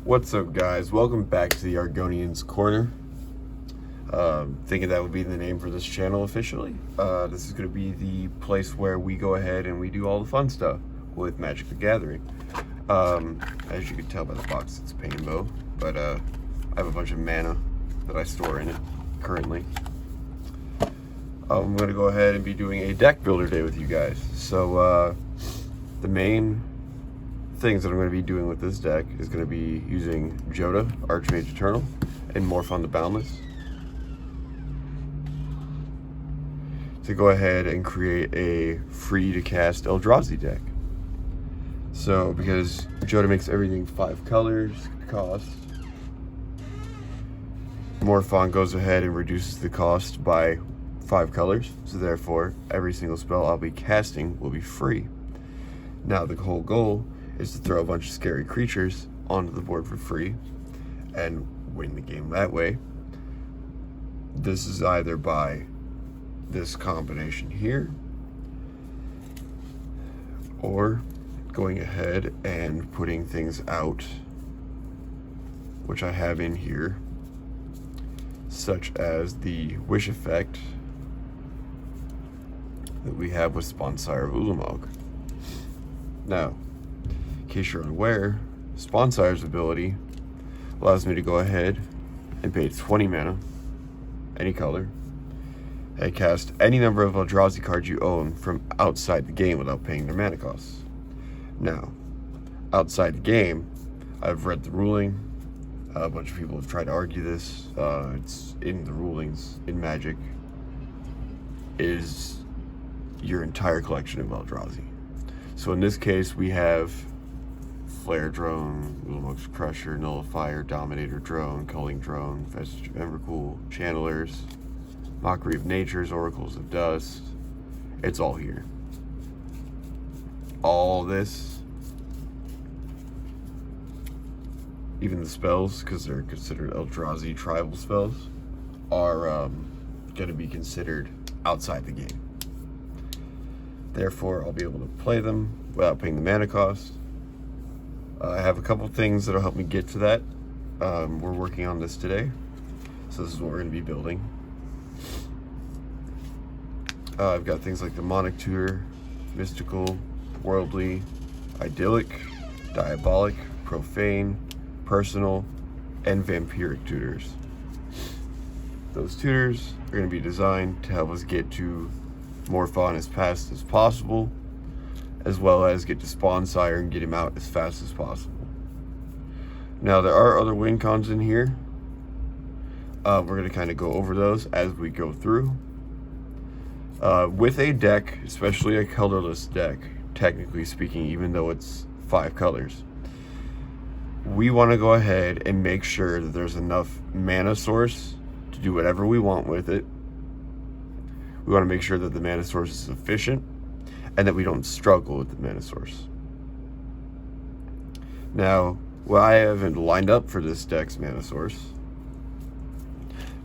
What's up, guys? Welcome back to the Argonians Corner. Thinking that would be the name for this channel officially. This is going to be the place where we go ahead and we do all the fun stuff with Magic the Gathering. As you can tell by the box, it's Pain and Bow, but I have a bunch of mana that I store in it currently. I'm going to go ahead and be doing a deck builder day with you guys. So the main things that I'm going to be doing with this deck is going to be using Jodah, Archmage Eternal, and Morph on the Boundless to go ahead and create a free to cast Eldrazi deck. So because Jodah makes everything 5 colors cost, Morph goes ahead and reduces the cost by 5 colors, so therefore every single spell I'll be casting will be free. Now the whole goal is to throw a bunch of scary creatures onto the board for free and win the game that way. This is either by this combination here or going ahead and putting things out, which I have in here, such as the Wish effect that we have with Spawnsire of Ulamog. Now, in case you're unaware, Spawnsire's ability allows me to go ahead and pay 20 mana, any color, and cast any number of Eldrazi cards you own from outside the game without paying their mana costs. Now, outside the game, I've read the ruling. A bunch of people have tried to argue this. It's in the rulings in Magic. Is your entire collection of Eldrazi. So in this case, we have Flare Drone, Ulamog's Crusher, Nullifier, Dominator Drone, Culling Drone, Vestige of Emrakul, Channelers, Mockery of Natures, Oracles of Dust. It's all here. All this, even the spells, because they're considered Eldrazi tribal spells, are going to be considered outside the game. Therefore, I'll be able to play them without paying the mana cost. I have a couple things that'll help me get to that. We're working on this today, so this is what we're going to be building. I've got things like Demonic Tutor, Mystical, Worldly, Idyllic, Diabolic, Profane, Personal, and Vampiric tutors. Those tutors are going to be designed to help us get to Morph as fast as possible, as well as get to Spawnsire and get him out as fast as possible. Now, there are other win cons in here. We're going to kind of go over those as we go through. With a deck, especially a colorless deck, technically speaking, even though it's 5 colors, we want to go ahead and make sure that there's enough mana source to do whatever we want with it. We want to make sure that the mana source is sufficient and that we don't struggle with the mana source. Now, what I haven't lined up for this deck's mana source,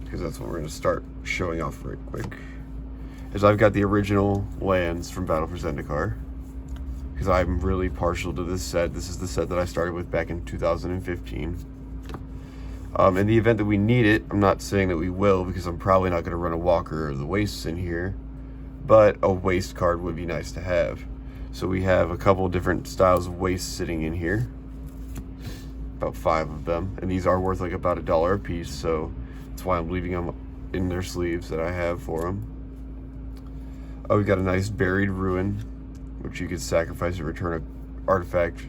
because that's what we're going to start showing off right quick, is I've got the original lands from Battle for Zendikar, because I'm really partial to this set. This is the set that I started with back in 2015. In the event that we need it, I'm not saying that we will, because I'm probably not going to run a Walker or the Wastes in here, but a Waste card would be nice to have. So we have a couple different styles of Waste sitting in here, about 5 of them, and these are worth like about $1 a piece, so that's why I'm leaving them in their sleeves that I have for them. We've got a nice Buried Ruin, which you could sacrifice and return an artifact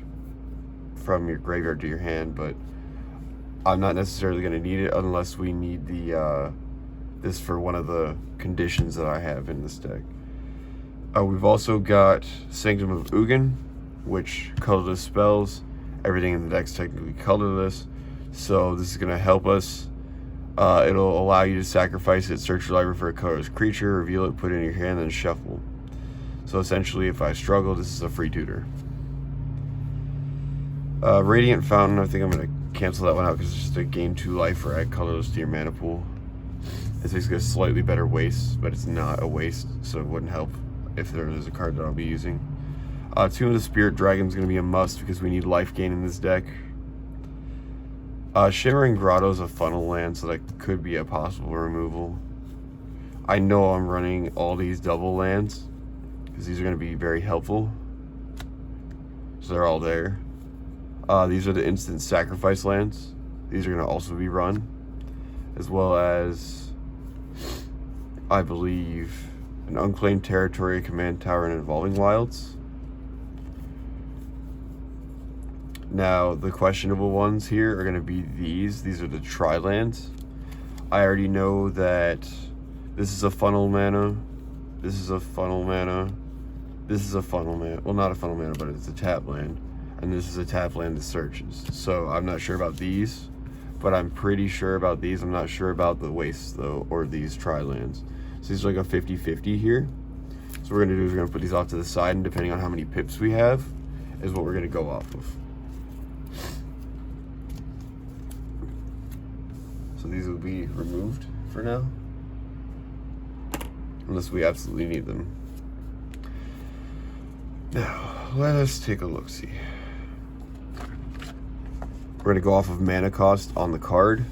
from your graveyard to your hand, but I'm not necessarily going to need it unless we need the this for one of the conditions that I have in this deck. We've also got Sanctum of Ugin, which colorless spells. Everything in the deck's technically colorless, so this is going to help us. It'll allow you to sacrifice it, search your library for a colorless creature, reveal it, put it in your hand, then shuffle. So essentially, if I struggle, this is a free tutor. Radiant Fountain, I think I'm going to cancel that one out because it's just a gain 2 life or add colorless to your mana pool. It's basically a slightly better waste, but it's not a waste, so it wouldn't help if there is a card that I'll be using. Tomb of the Spirit Dragon is going to be a must because we need life gain in this deck. Shimmering Grotto is a funnel land, so that could be a possible removal. I know I'm running all these double lands because these are going to be very helpful. So they're all there. These are the instant sacrifice lands. These are going to also be run, as well as, I believe, an Unclaimed Territory, Command Tower, and Evolving Wilds. Now, the questionable ones here are going to be these. These are the tri-lands. I already know that this is a funnel mana. This is a funnel mana. This is a funnel mana. Well, not a funnel mana, but it's a tap land. And this is a tap land that searches. So I'm not sure about these, but I'm pretty sure about these. I'm not sure about the wastes, though, or these tri-lands. So these are like a 50-50 here. So what we're going to do is we're going to put these off to the side, and depending on how many pips we have is what we're going to go off of. So these will be removed for now, unless we absolutely need them. Now, let us take a look-see. We're going to go off of mana cost on the card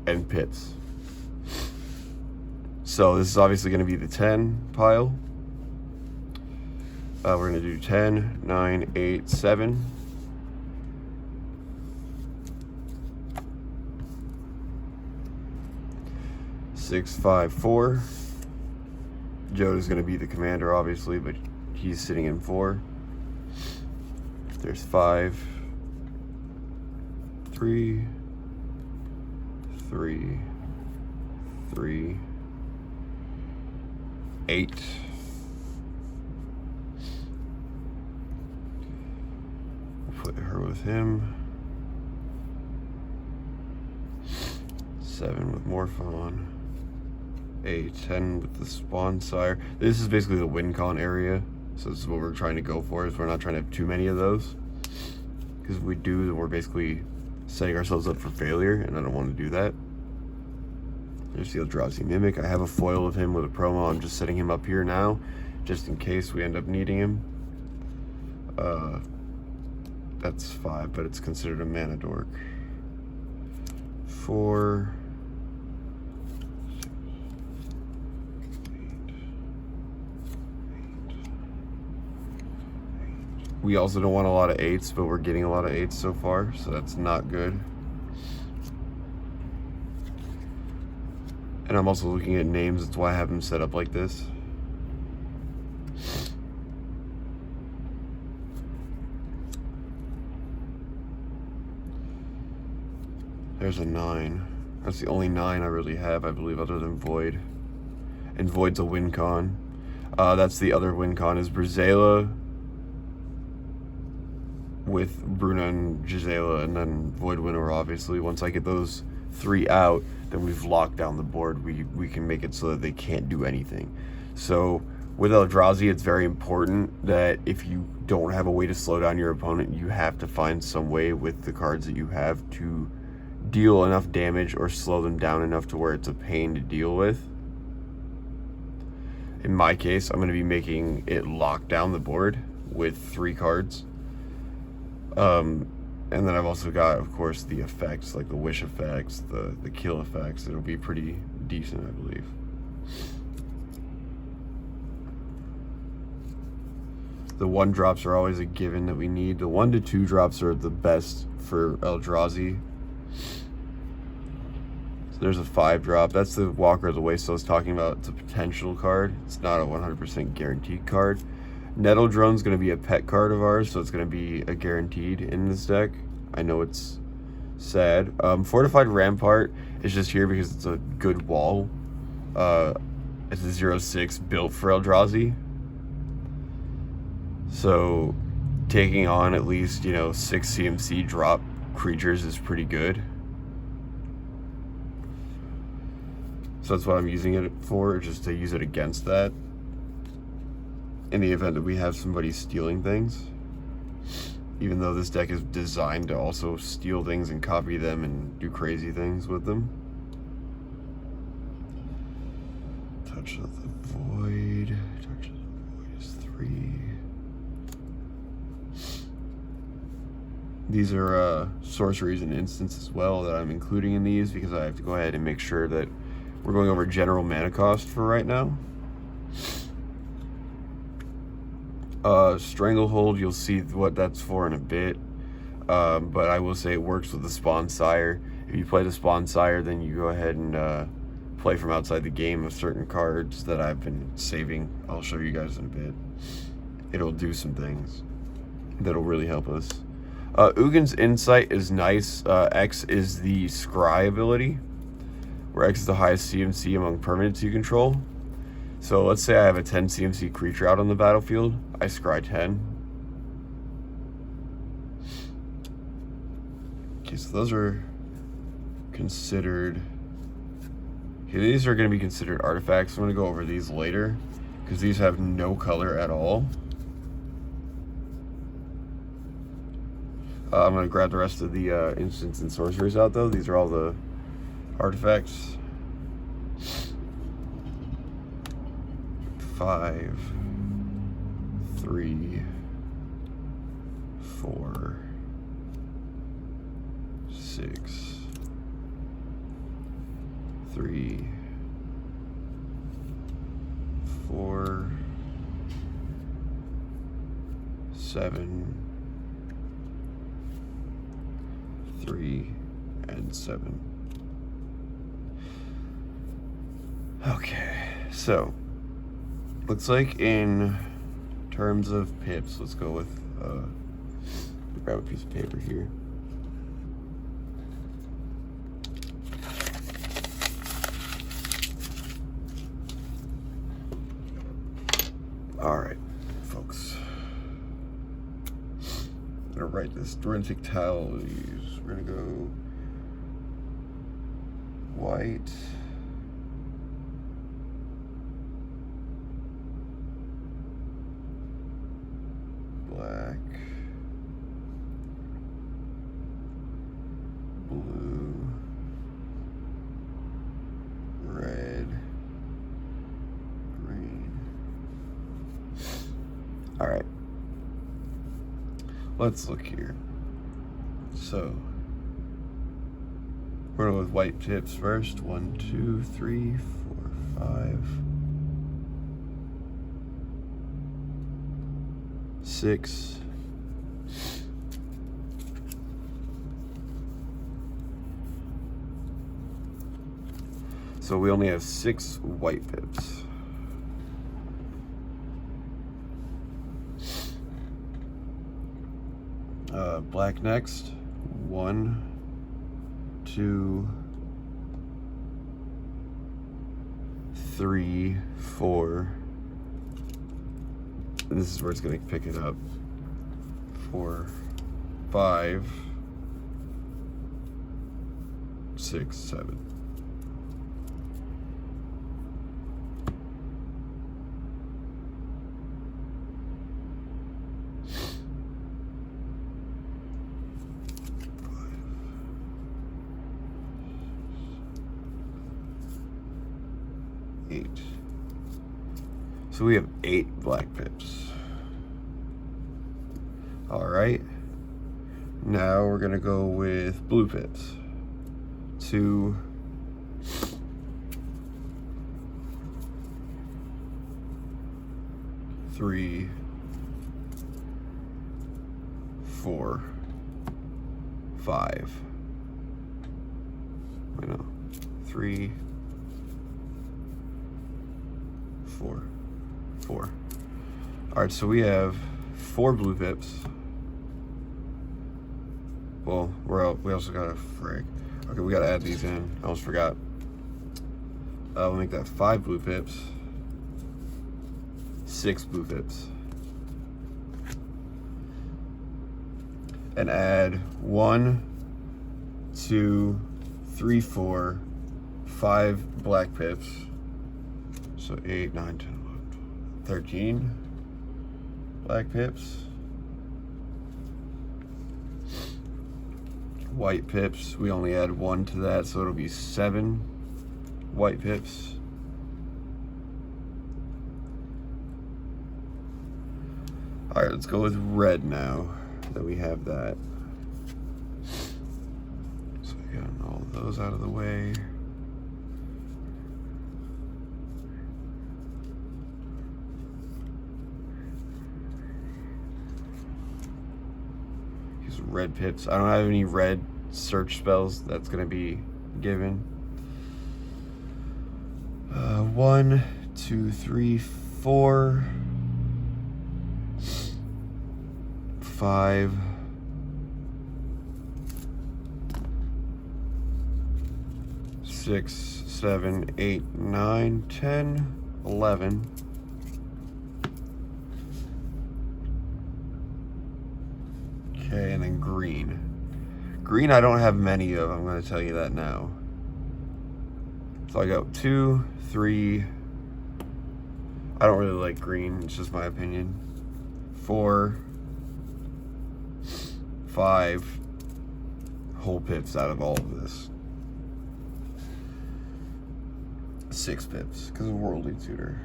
and pits. So this is obviously going to be the 10 pile. We're going to do 10, 9, 8, 7. Six, 5, 4. Joe is going to be the commander, obviously, but he's sitting in 4. There's 5, 3, 3, 3, 8. We'll put her with him. 7 with Morphon. A 10 with the Spawn Sire. This is basically the WinCon area, so this is what we're trying to go for. Is we're not trying to have too many of those, because if we do, then we're basically setting ourselves up for failure, and I don't want to do that. There's the Eldrazi Mimic. I have a foil of him with a promo. I'm just setting him up here now, just in case we end up needing him. That's 5, but it's considered a mana dork. 4. We also don't want a lot of 8s, but we're getting a lot of 8s so far, so that's not good. And I'm also looking at names, that's why I have them set up like this. There's a 9. That's the only 9 I really have, I believe, other than Void. And Void's a WinCon. That's the other WinCon, is Brizela with Bruna and Gisela, and then Void Winnower, obviously. Once I get those 3 out, then we've locked down the board. We can make it so that they can't do anything. So with Eldrazi, it's very important that if you don't have a way to slow down your opponent, you have to find some way with the cards that you have to deal enough damage or slow them down enough to where it's a pain to deal with. In my case, I'm going to be making it lock down the board with 3 cards. And then I've also got, of course, the effects, like the wish effects, the kill effects. It'll be pretty decent, I believe. The 1 drops are always a given that we need. The 1 to 2 drops are the best for Eldrazi. So there's a 5 drop. That's the Walker of the Waste I was talking about. It's a potential card. It's not a 100% guaranteed card. Nettle Drone's going to be a pet card of ours, so it's going to be a guaranteed in this deck. I know it's sad. Fortified Rampart is just here because it's a good wall. It's a 0/6 built for Eldrazi. So taking on at least, 6 CMC drop creatures is pretty good. So that's what I'm using it for, just to use it against that. In the event that we have somebody stealing things. Even though this deck is designed to also steal things and copy them and do crazy things with them. Touch of the Void. Touch of the Void is 3. These are sorceries and instants as well that I'm including in these because I have to go ahead and make sure that we're going over general mana cost for right now. Stranglehold, you'll see what that's for in a bit. But I will say it works with the Spawn Sire. If you play the Spawn Sire, then you go ahead and play from outside the game of certain cards that I've been saving. I'll show you guys in a bit. It'll do some things that'll really help us. Ugin's Insight is nice. X is the Scry ability, where X is the highest CMC among permanents you control. So let's say I have a 10 CMC creature out on the battlefield. I scry 10. Okay, so those are considered... Okay, these are going to be considered artifacts. I'm going to go over these later, because these have no color at all. I'm going to grab the rest of the instants and sorceries out, though. These are all the artifacts. 5, 3, 4, 6, 3, 4, 7, 3, and 7. Okay, so looks like in terms of pips, let's go with grab a piece of paper here. All right, folks. I'm gonna write this. We're gonna take tallies. We're gonna go white, black, blue, red, green. All right, let's look here. So we're going with white tips first. 1, 2, 3, 4, 5, 6, 7. So we only have 6 white pips. Black next. 1, 2, 3, 4. And this is where it's going to pick it up. 4, 5, 6, 7. So we have 8 black pips. All right. Now we're gonna go with blue pips. 2, 3, 4, 5. Wait, no. 3, 4. 4. All right, so we have 4 blue pips. Well, we also got a frig. Okay, we gotta add these in. I almost forgot. We'll make that 5 blue pips. 6 blue pips. And add 1, 2, 3, 4, 5 black pips. So 8, 9, 10, 11, 13 black pips. White pips, we only add 1 to that, so it'll be 7 white pips. All right, let's go with red now that we have that. all those out of the way. Use red pips. I don't have any red search spells that's going to be given. 1, 2, 3, 4, 5, 6, 7, 8, 9, 10, 11. Okay, and then green. Green I don't have many of, I'm going to tell you that now. So I got 2, 3. I don't really like green, it's just my opinion. 4, 5 whole pips out of all of this. 6 pips because of Worldly Tutor.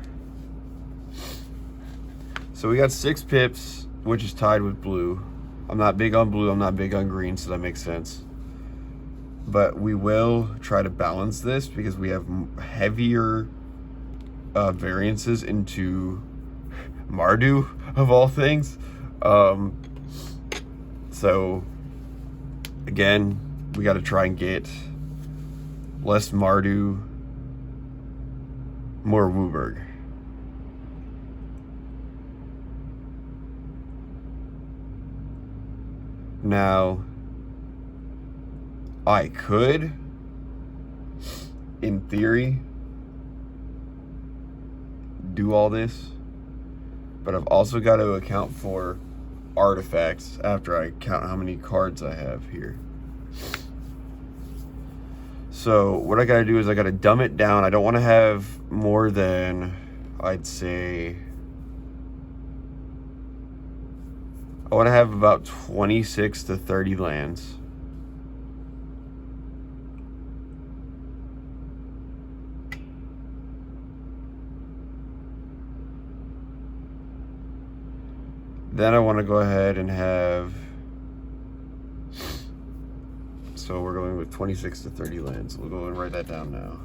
So we got 6 pips, which is tied with blue. I'm not big on blue, I'm not big on green, so that makes sense. But we will try to balance this because we have heavier variances into Mardu, of all things. So, again, we got to try and get less Mardu, more WUBRG. Now, I could, in theory, do all this, but I've also got to account for artifacts after I count how many cards I have here. So what I got to do is I got to dumb it down. I don't want to have more than, I'd say, I want to have about 26 to 30 lands. Then I want to go ahead and have, so we're going with 26 to 30 lands. We'll go and write that down now.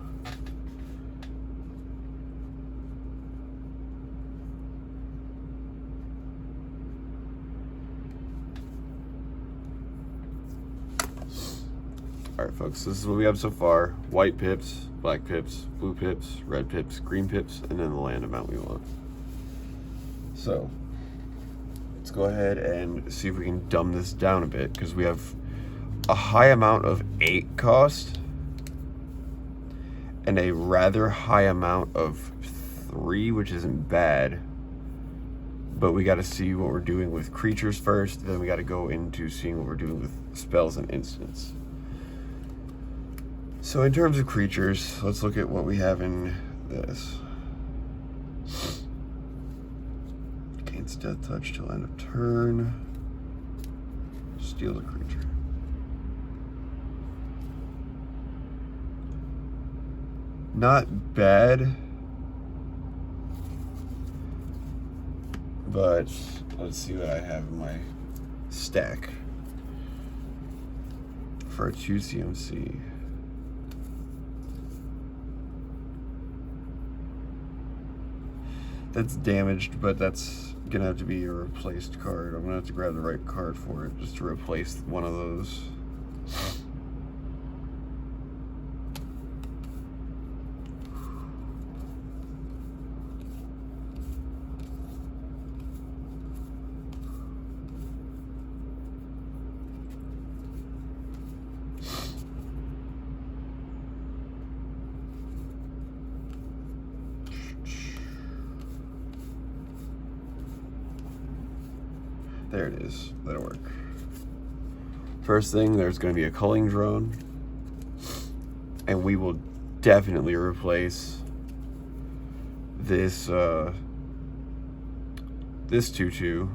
Alright folks, this is what we have so far. White pips, black pips, blue pips, red pips, green pips, and then the land amount we want. So, let's go ahead and see if we can dumb this down a bit, because we have a high amount of 8 cost and a rather high amount of 3, which isn't bad. But we got to see what we're doing with creatures first, then we got to go into seeing what we're doing with spells and instants. So in terms of creatures, let's look at what we have in this. Gains death touch till end of turn. Steal the creature. Not bad, but let's see what I have in my stack for a 2 CMC. That's damaged, but that's gonna have to be a replaced card. I'm gonna have to grab the right card for it just to replace one of those. There it is. That'll work. First thing, there's going to be a culling drone, and we will definitely replace this this 2/2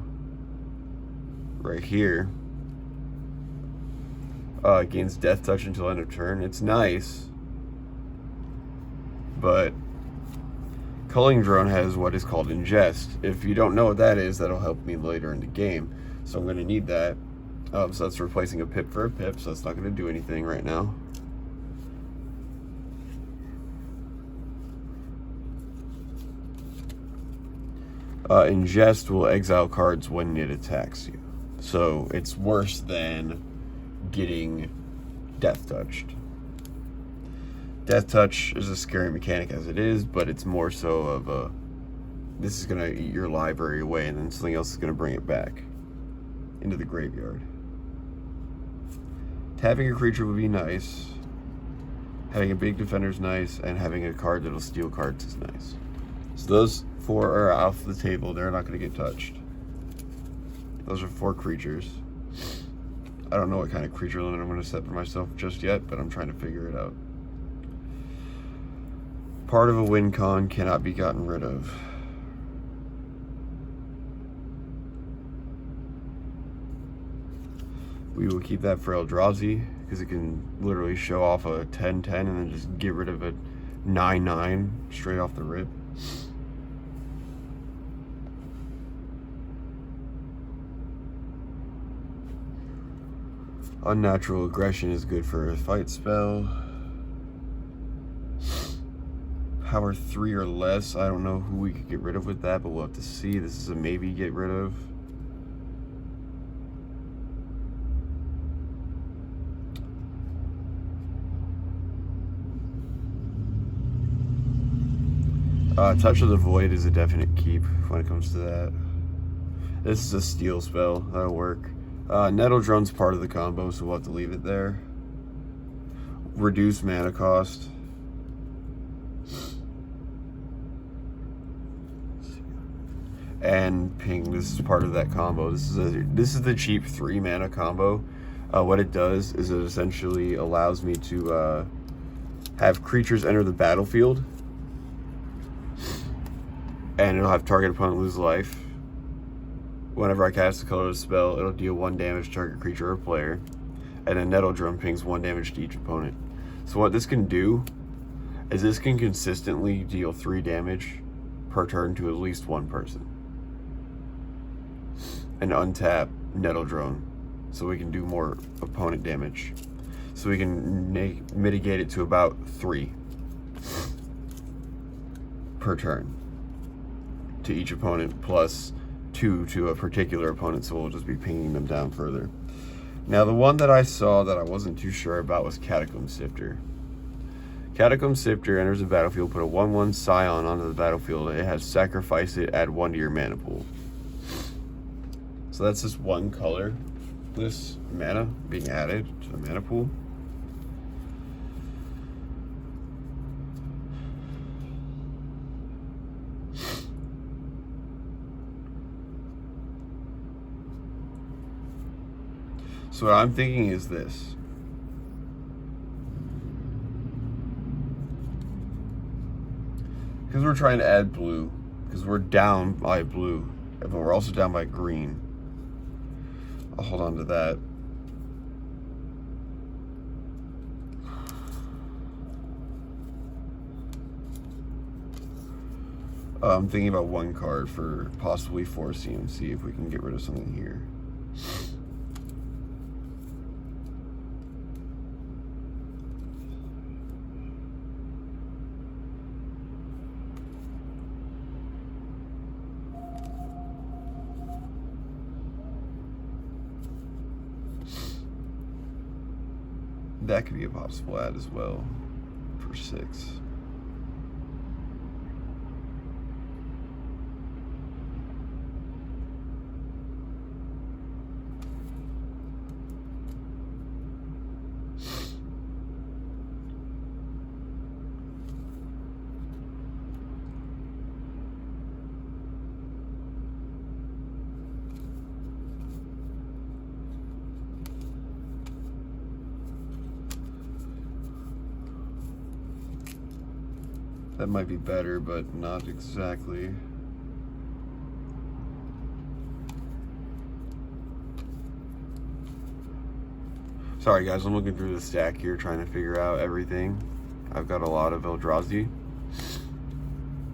right here. Gains death touch until end of turn. It's nice, but Culling Drone has what is called Ingest. If you don't know what that is, that'll help me later in the game. So I'm going to need that. So that's replacing a pip for a pip, so that's not going to do anything right now. Ingest will exile cards when it attacks you. So it's worse than getting Death Touched. Death Touch is a scary mechanic as it is, but it's more so of a, this is going to eat your library away, and then something else is going to bring it back into the graveyard. Tapping a creature would be nice. Having a big defender is nice, and having a card that'll steal cards is nice. So those 4 are off the table. They're not going to get touched. Those are 4 creatures. I don't know what kind of creature limit I'm going to set for myself just yet, but I'm trying to figure it out. Part of a win con cannot be gotten rid of. We will keep that for Eldrazi, because it can literally show off a 10-10 and then just get rid of a 9-9 straight off the rip. Unnatural Aggression is good for a fight spell. Power 3 or less. I don't know who we could get rid of with that, but we'll have to see. This is a maybe get rid of. Touch of the Void is a definite keep when it comes to that. This is a steal spell. That'll work. Nettle Drone's part of the combo, so we'll have to leave it there. Reduce mana cost. And Ping, this is part of that combo. This is the cheap 3 mana combo. What it does is it essentially allows me to have creatures enter the battlefield, and it'll have target opponent lose life. Whenever I cast a colorless spell, it'll deal 1 damage to target creature or player, and then Nettle Drone pings 1 damage to each opponent. So what this can do is this can consistently deal 3 damage per turn to at least 1 person. And untap Nettle Drone, so we can do more opponent damage. So we can mitigate it to about 3 per turn to each opponent, plus 2 to a particular opponent, so we'll just be pinging them down further. Now the one that I saw that I wasn't too sure about was Catacomb Sifter. Catacomb Sifter enters the battlefield, put a 1/1 Scion onto the battlefield. It has sacrifice it, add 1 to your mana pool. So that's just 1 colorless mana being added to the mana pool. So what I'm thinking is this. Because we're trying to add blue, because we're down by blue, but we're also down by green. I'll hold on to that. I'm thinking about 1 card for possibly 4 CMC if we can get rid of something here. That could be a possible add as well for 6. That might be better, but not exactly. Sorry guys, I'm looking through the stack here trying to figure out everything. I've got a lot of Eldrazi.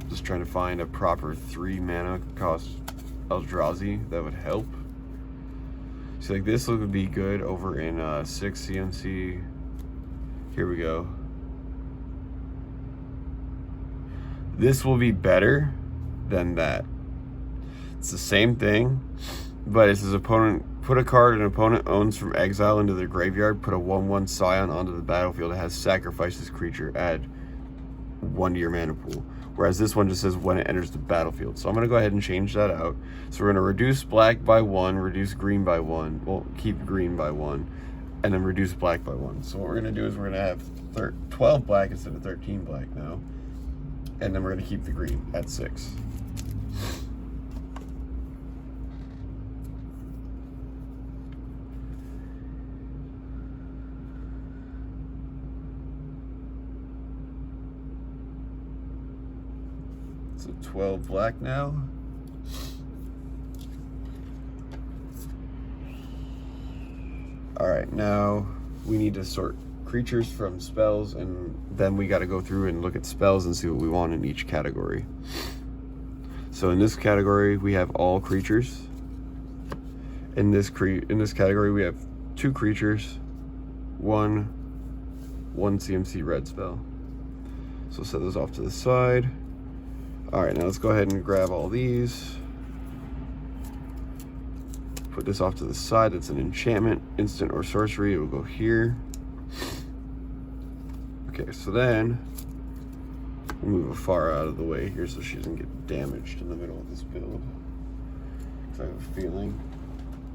Just trying to find a proper 3 mana cost Eldrazi that would help. So like this would be good over in 6 CMC. Here we go. This will be better than that. It's the same thing, but it says opponent put a card an opponent owns from exile into their graveyard. Put a 1/1 Scion onto the battlefield. It has sacrificed this creature. Add 1 to your mana pool. Whereas this one just says when it enters the battlefield. So I'm going to go ahead and change that out. So we're going to reduce black by 1, reduce green by 1. Well, keep green by 1, and then reduce black by 1. So what we're going to do is we're going to have 12 black instead of 13 black now. And then we're going to keep the green at 6. So 12 black now. All right, now we need to sort creatures from spells, and then we got to go through and look at spells and see what we want in each category. So in this category, we have all creatures. In this category, we have 2 creatures, one CMC red spell. So set those off to the side. All right, now let's go ahead and grab all these. Put this off to the side. It's an enchantment, instant or sorcery. It will go here. Okay, so then we'll move it far out of the way here so she doesn't get damaged in the middle of this build. Because I have a feeling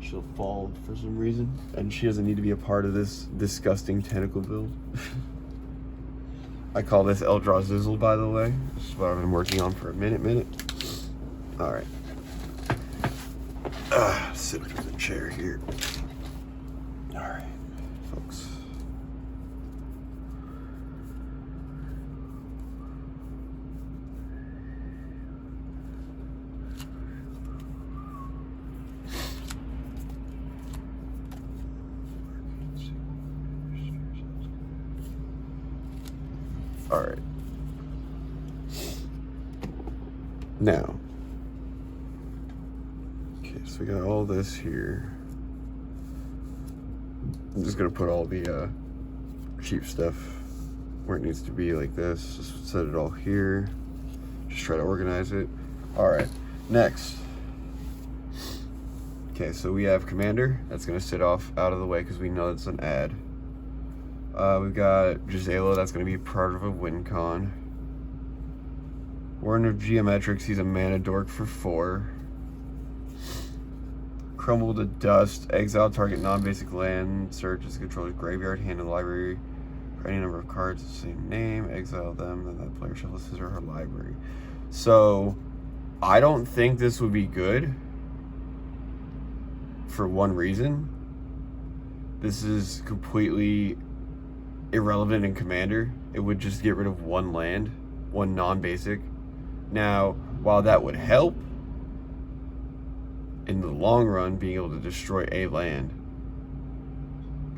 she'll fall for some reason, and she doesn't need to be a part of this disgusting tentacle build. I call this Eldrazizzle, by the way. This is what I've been working on for a minute. All right. Sit up in the chair here. All right, folks. All right. Now, okay, so we got all this here. I'm just gonna put all the cheap stuff where it needs to be, like this. Just set it all here. Just try to organize it. All right, next. Okay, so we have Commander. That's gonna sit off out of the way because we know it's an ad. We've got Gisela, that's going to be part of a win con. Warden of Geometrics, he's a mana dork for 4. Crumble to Dust, exile target non-basic land, search as controller's graveyard, hand in the library for any number of cards of the same name, exile them, then that player shuffles his or her library. So, I don't think this would be good for one reason. This is completely irrelevant in Commander. It would just get rid of 1 land, 1 non-basic. Now, while that would help in the long run, being able to destroy a land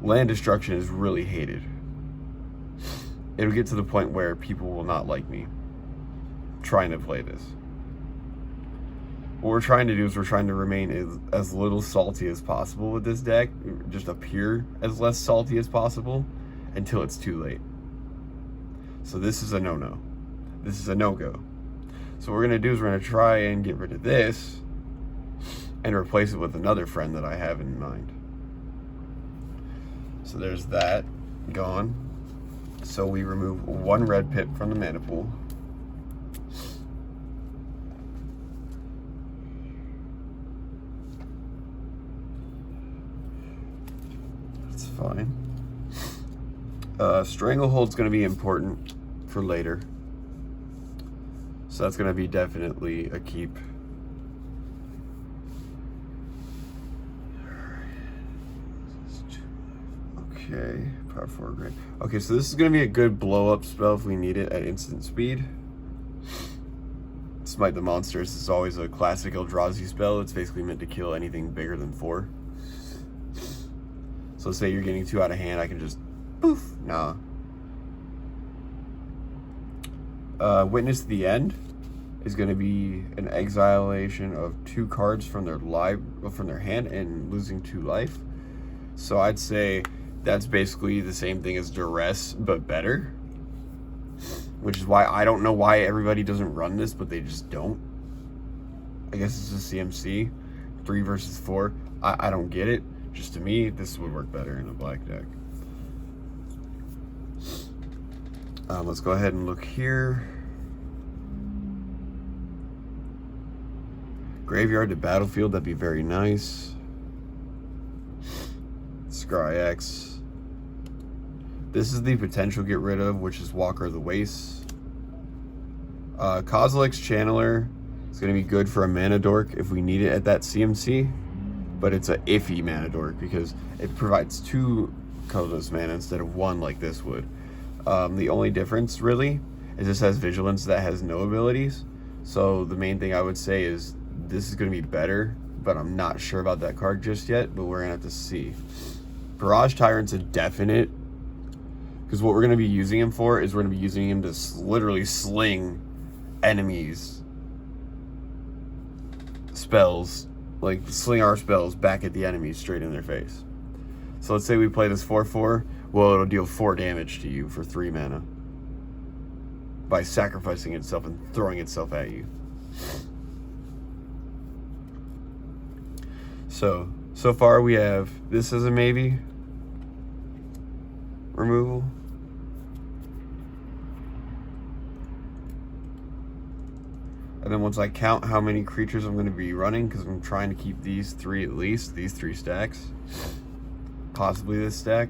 destruction is really hated. It'll get to the point where people will not like me trying to play this. What we're trying to do is we're trying to remain as little salty as possible with this deck, just appear as less salty as possible, until it's too late. So this is a no-no. This is a no-go. So what we're going to do is we're going to try and get rid of this and replace it with another friend that I have in mind. So there's that gone. So we remove 1 red pip from the mana pool. That's fine. Stranglehold's going to be important for later. So that's going to be definitely a keep. Okay, power 4 great. Okay, so this is going to be a good blow-up spell if we need it at instant speed. Smite the Monsters is always a classic Eldrazi spell. It's basically meant to kill anything bigger than 4. So say you're getting 2 out of hand, I can just poof. Nah. Witness the End is going to be an exilation of 2 cards from their hand and losing 2 life. So I'd say that's basically the same thing as Duress, but better. Which is why I don't know why everybody doesn't run this, but they just don't. I guess it's a CMC, 3 versus 4. I don't get it. Just to me, this would work better in a black deck. Let's go ahead and look here. Graveyard to battlefield, that'd be very nice. Scry X. This is the potential get rid of, which is Walker of the Wastes. Kozilek's Channeler is going to be good for a mana dork if we need it at that CMC, but it's a iffy mana dork because it provides 2 colorless mana instead of 1 like this would. The only difference really is this has Vigilance that has no abilities, so the main thing I would say is this is going to be better, but I'm not sure about that card just yet, but we're going to have to see. Barrage Tyrant's a definite, because what we're going to be using him for is we're going to be using him to literally sling enemies spells, like sling our spells back at the enemies straight in their face. So let's say we play this 4/4, well, it'll deal 4 damage to you for 3 mana by sacrificing itself and throwing itself at you. So far we have this as a maybe removal. And then once I count how many creatures I'm going to be running, because I'm trying to keep these 3 at least, these 3 stacks, possibly this stack.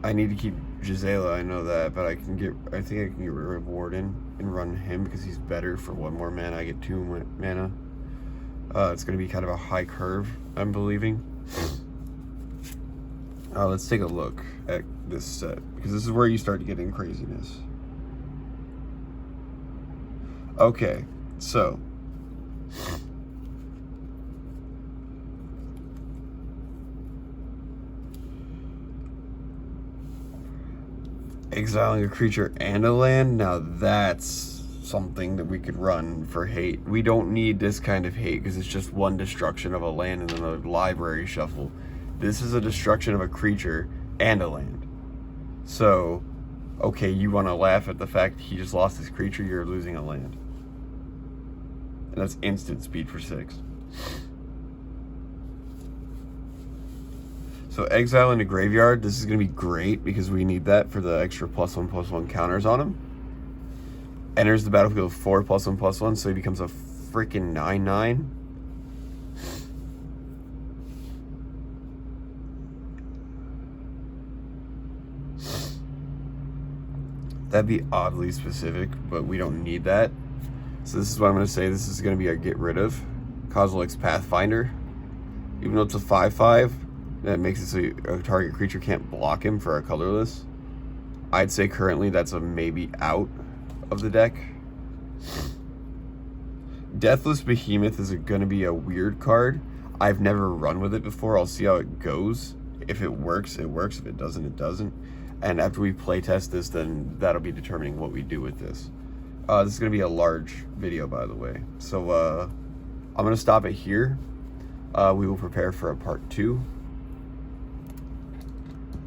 I need to keep Gisela, I know that, but I think I can get rid of Warden and run him because he's better for 1 more mana. I get 2 mana. It's going to be kind of a high curve, I'm believing. Let's take a look at this set, because this is where you start getting craziness. Okay, so exiling a creature and a land, now that's something that we could run for hate. We don't need this kind of hate because it's just 1 destruction of a land and then a library shuffle. This is a destruction of a creature and a land. So, okay, you want to laugh at the fact he just lost his creature, you're losing a land. And that's instant speed for 6. So exile into graveyard, this is going to be great because we need that for the extra +1/+1 counters on him. Enters the battlefield 4 +1/+1, so he becomes a freaking 9/9. That'd be oddly specific, but we don't need that. So this is what I'm going to say. This is going to be our get rid of. Kozilek's Pathfinder. Even though it's a 5/5, that makes it so a target creature can't block him for a colorless. I'd say currently that's a maybe out of the deck. Deathless Behemoth is going to be a weird card. I've never run with it before. I'll see how it goes. If it works, it works. If it doesn't, it doesn't. And after we play test this, then that'll be determining what we do with this. This is going to be a large video, by the way. So I'm going to stop it here. We will prepare for a part 2.